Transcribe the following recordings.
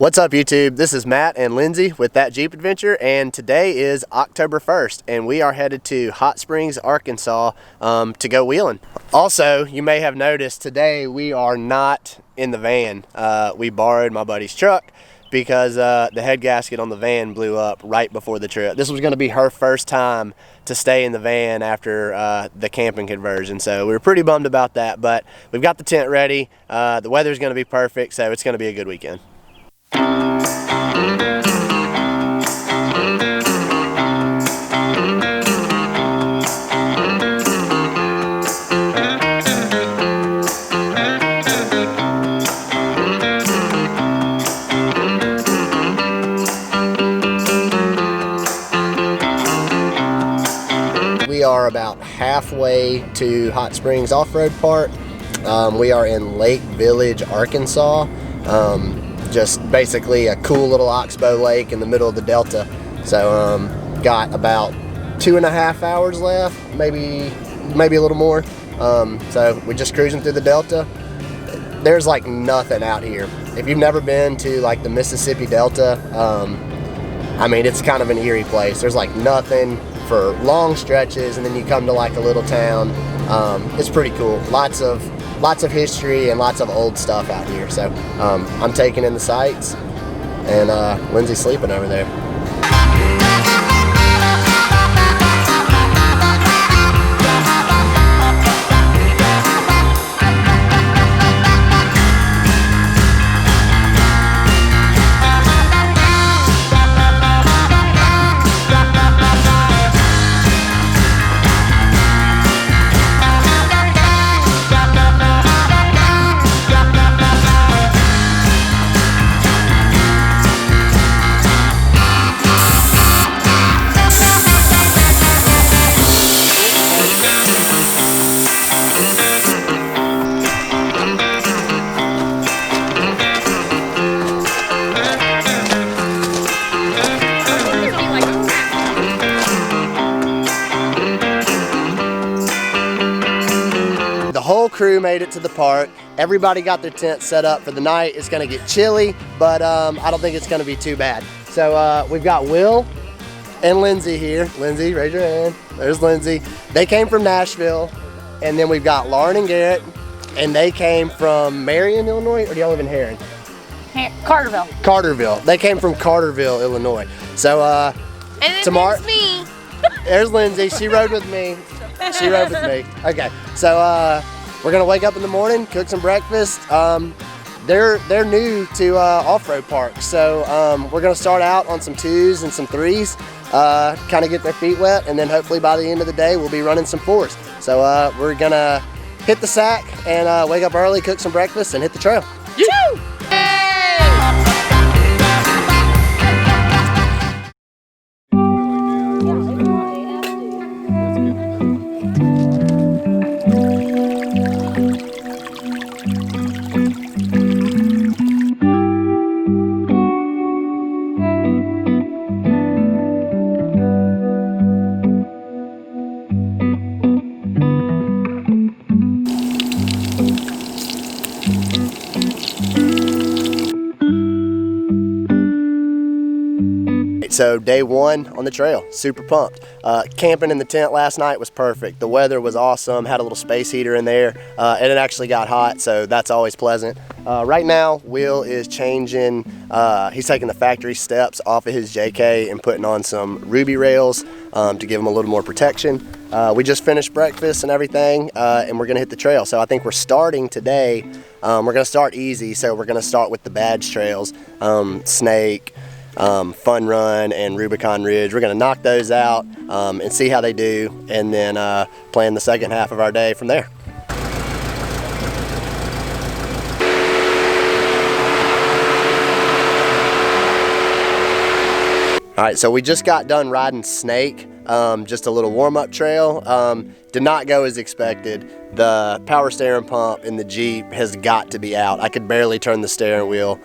What's up YouTube? This is Matt and Lindsay with That Jeep Adventure, and today is October 1st and we are headed to Hot Springs, Arkansas to go wheeling. Also, you may have noticed today we are not in the van. We borrowed my buddy's truck because the head gasket on the van blew up right before the trip. This was going to be her first time to stay in the van after the camping conversion, so we were pretty bummed about that, but we've got the tent ready. The weather's going to be perfect, so it's going to be a good weekend. We are about halfway to Hot Springs Off-Road Park. We are in Lake Village, Arkansas. Just basically a cool little oxbow lake in the middle of the delta. So got about 2.5 hours left, maybe a little more. So we're just cruising through the delta. There's like nothing out here. If you've never been to like the Mississippi Delta, I mean, it's kind of an eerie place. There's like nothing for long stretches, and then you come to like a little town. It's pretty cool. Lots of history and lots of old stuff out here. So I'm taking in the sights, and Lindsay's sleeping over there. The whole crew made it to the park. Everybody got their tent set up for the night. It's gonna get chilly, but I don't think it's gonna be too bad. So we've got Will and Lindsay here. Lindsay, raise your hand. There's Lindsay. They came from Nashville. And then we've got Lauren and Garret, and they came from Marion, Illinois, or do y'all live in Heron? Carterville. Carterville. They came from Carterville, Illinois. So and then tomorrow, there's me. There's Lindsay. She rode with me. She rode with me. Okay, so we're gonna wake up in the morning, cook some breakfast. They're new to off-road parks, so we're gonna start out on some 2s and some 3s, kind of get their feet wet, and then hopefully by the end of the day we'll be running some 4s. So we're gonna hit the sack and wake up early, cook some breakfast, and hit the trail. Woo! So day one on the trail, super pumped. Camping in the tent last night was perfect. The weather was awesome, had a little space heater in there, and it actually got hot, so that's always pleasant. Right now, Will is changing, he's taking the factory steps off of his JK and putting on some Ruby rails to give him a little more protection. We just finished breakfast and everything, and we're gonna hit the trail. So I think we're starting today, we're gonna start easy, so we're gonna start with the badge trails, Snake, Fun Run, and Rubicon Ridge. We're gonna knock those out and see how they do, and then plan the second half of our day from there. All right, so we just got done riding Snake. just a little warm-up trail. Did not go as expected. The power steering pump in the Jeep has got to be out. I could barely turn the steering wheel.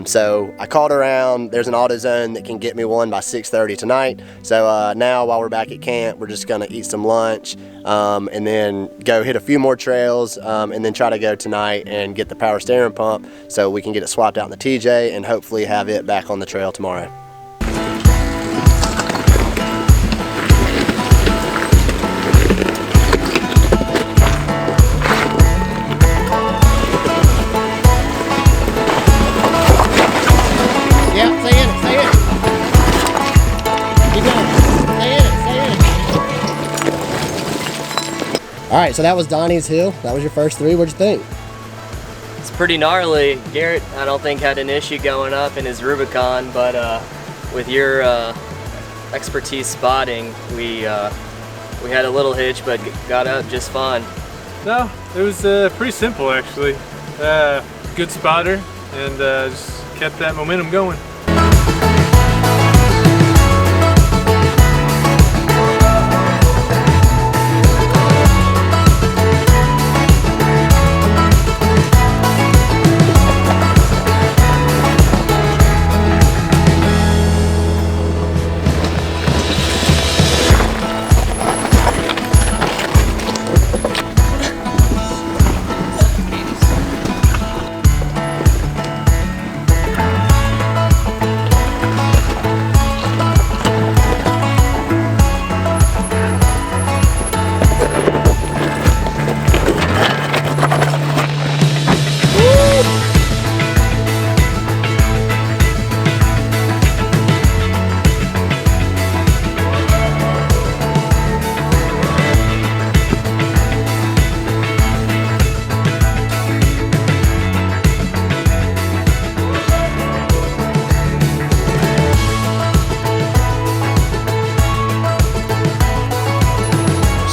So I called around. There's an AutoZone that can get me one by 6:30 tonight. So now while we're back at camp, we're just gonna eat some lunch and then go hit a few more trails and then try to go tonight and get the power steering pump so we can get it swapped out in the TJ and hopefully have it back on the trail tomorrow. All right, so that was Donnie's hill. That was your first 3. What'd you think? It's pretty gnarly. Garrett, I don't think, had an issue going up in his Rubicon, but with your expertise spotting, we had a little hitch, but got up just fine. No, it was pretty simple actually. Good spotter, and just kept that momentum going.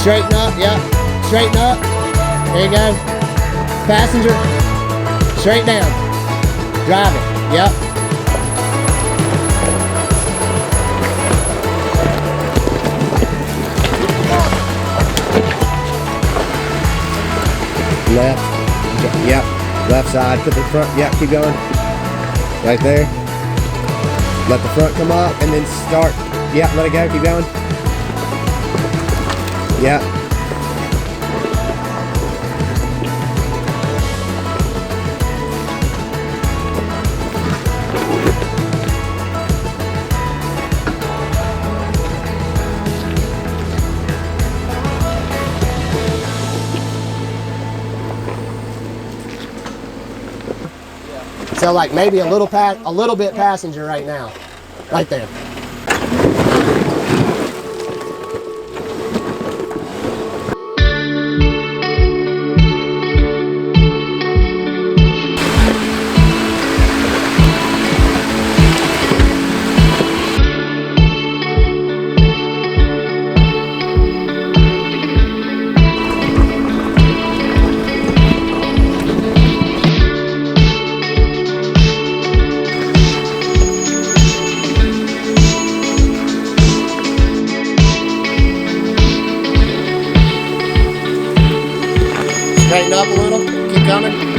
Straighten up, yeah. Straighten up. There you go. Passenger. Straight down. Drive it. Yep. Left. Yep. Left side. Put the front. Yep. Keep going. Right there. Let the front come up and then start. Yep. Let it go. Keep going. Yeah. So like maybe a little bit passenger right now. Right there. Straighten up a little, keep coming.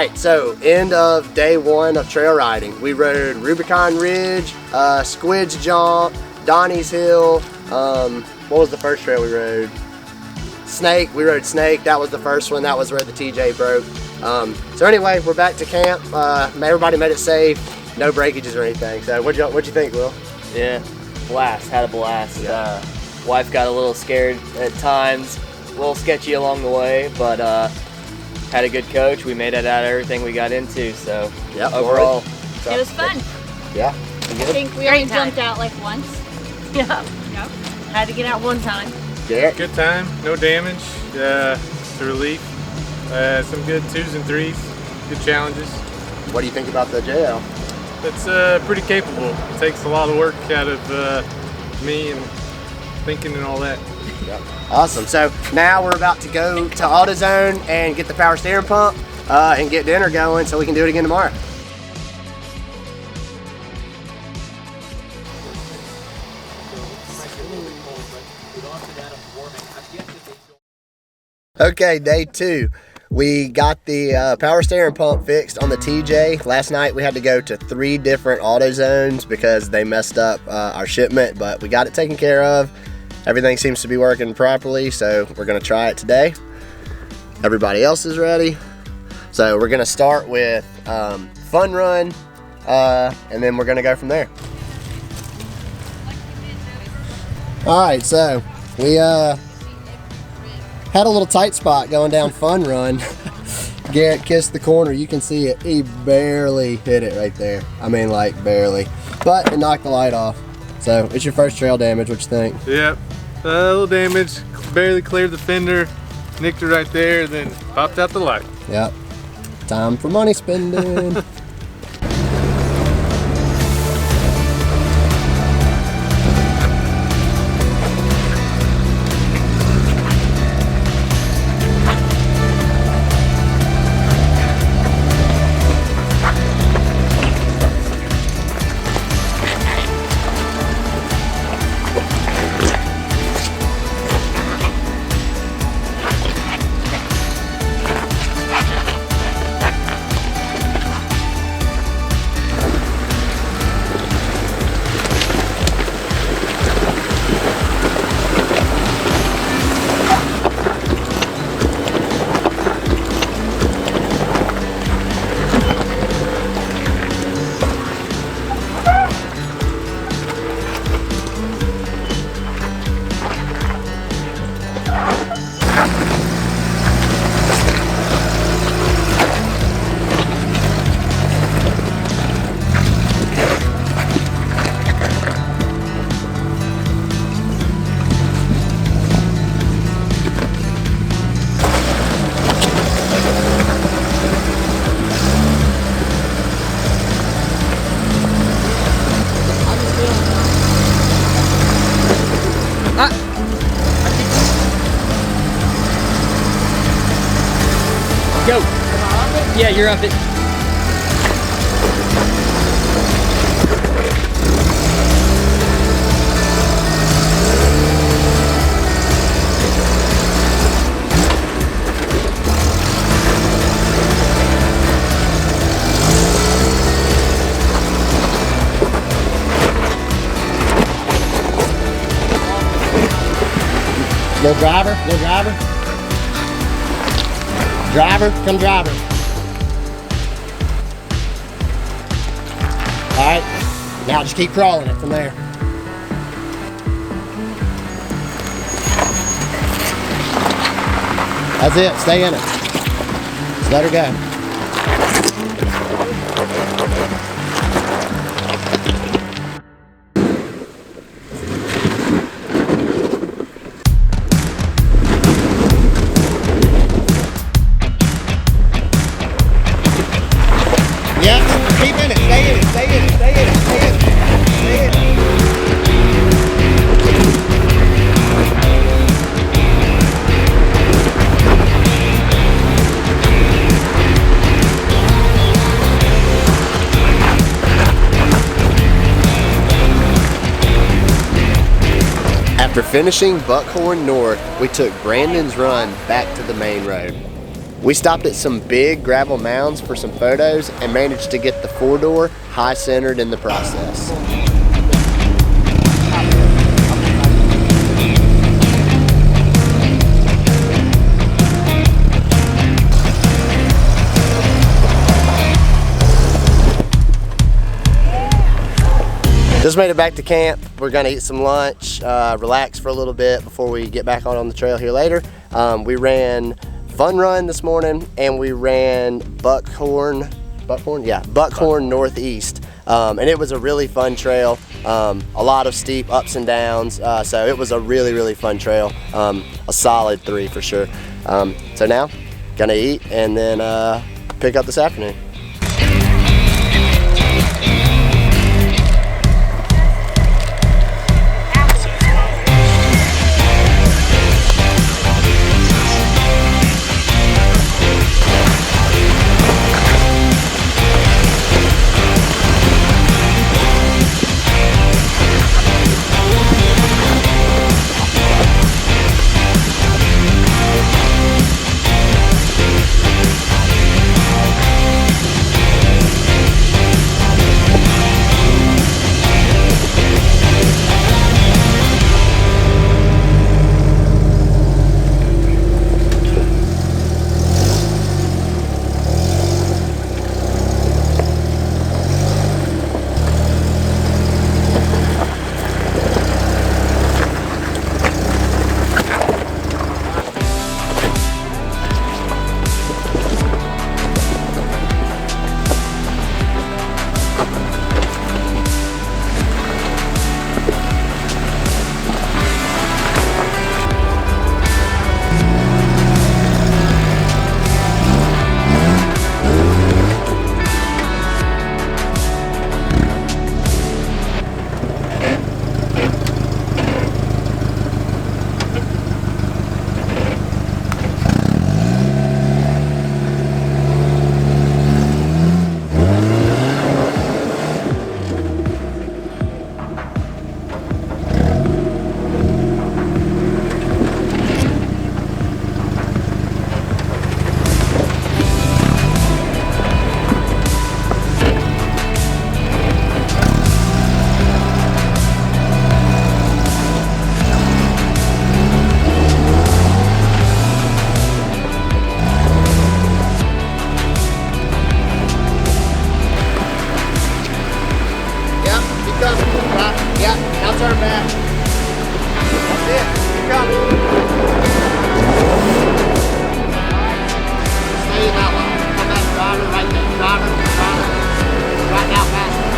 right, so end of day 1 of trail riding. We rode Rubicon Ridge, Squid's Jump, Donnie's Hill. What was the first trail we rode? Snake. We rode Snake. That was the first one. That was where the TJ broke. So anyway, we're back to camp. Everybody made it safe. No breakages or anything. So what'd you think, Will? Yeah, blast. Had a blast. Yeah. Wife got a little scared at times, a little sketchy along the way, but had a good coach. We made it out of everything we got into. So Yep, It overall, was fun. Yeah. I think we only jumped out like once. Yeah. Yep. Had to get out one time. Garrett? Good time, no damage. It's a relief. Some good 2s and 3s, good challenges. What do you think about the JL? It's pretty capable. It takes a lot of work out of me and thinking and all that. Yep. Awesome. So now we're about to go to AutoZone and get the power steering pump and get dinner going so we can do it again tomorrow. Okay, day 2. We got the power steering pump fixed on the TJ. Last night we had to go to 3 different AutoZones because they messed up our shipment, but we got it taken care of. Everything seems to be working properly, so we're gonna try it today. Everybody else is ready. So we're gonna start with fun run, and then we're gonna go from there. All right, so we had a little tight spot going down fun run. Garrett kissed the corner. You can see it. He barely hit it right there. I mean, like barely. But it knocked the light off. So it's your first trail damage. What you think? Yep, a little damage. Barely cleared the fender. Nicked it right there, then popped out the light. Yep. Time for money spending. go. Yeah, you're up it. Little driver, little driver. Driver, come driver. All right, now just keep crawling it from there. That's it, stay in it. Just let her go. After finishing Buckhorn North, we took Brandon's Run back to the main road. We stopped at some big gravel mounds for some photos and managed to get the 4-door high centered in the process. Just made it back to camp. We're gonna eat some lunch, relax for a little bit before we get back on the trail here later. We ran Fun Run this morning, and we ran Buckhorn Northeast. And it was a really fun trail. A lot of steep ups and downs, so it was a really fun trail. A solid 3 for sure. So now, gonna eat and then pick up this afternoon. Turn back. That's it. Keep coming. Stay in that line. Come back, driver, right there. Driver. Right now, faster.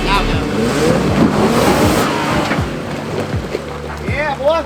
Now go. Yeah, boy.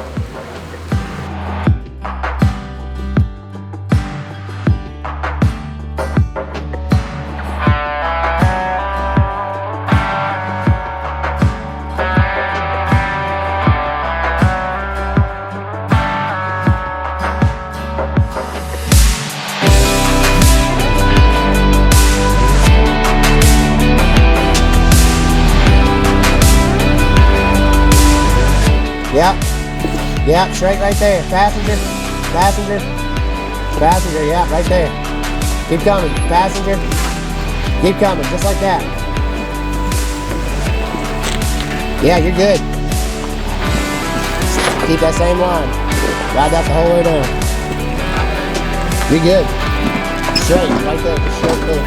Yep, straight right there. Passenger, yeah, right there. Keep coming, passenger. Keep coming, just like that. Yeah, you're good. Keep that same line. Ride that the whole way down. You're good. Straight, right there, just straight there.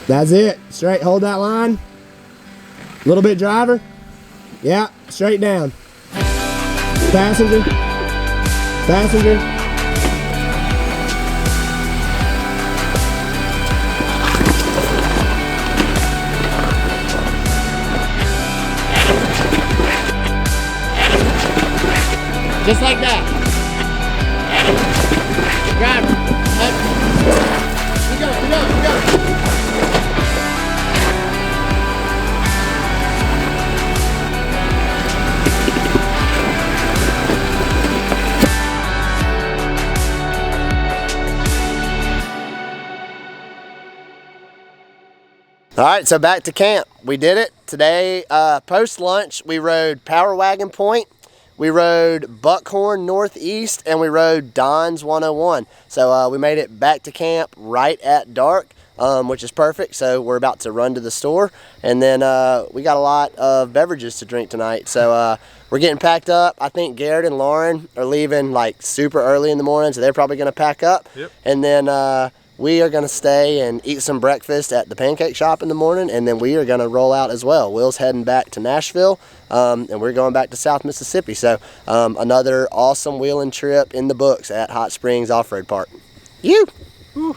That's it. Straight, hold that line. A little bit driver. Yeah, straight down. Passenger. Just like that. Driver. Up. Keep going. All right, so back to camp. We did it today. Post lunch, we rode Power Wagon Point, we rode Buckhorn Northeast, and we rode Don's 101. So we made it back to camp right at dark, which is perfect. So we're about to run to the store, and then we got a lot of beverages to drink tonight. So we're getting packed up. I think Garret and Lauren are leaving like super early in the morning, so they're probably going to pack up. Yep. And then we are going to stay and eat some breakfast at the pancake shop in the morning, and then we are going to roll out as well. Will's heading back to Nashville, and we're going back to South Mississippi. So another awesome wheeling trip in the books at Hot Springs Off-Road Park. You! Woo.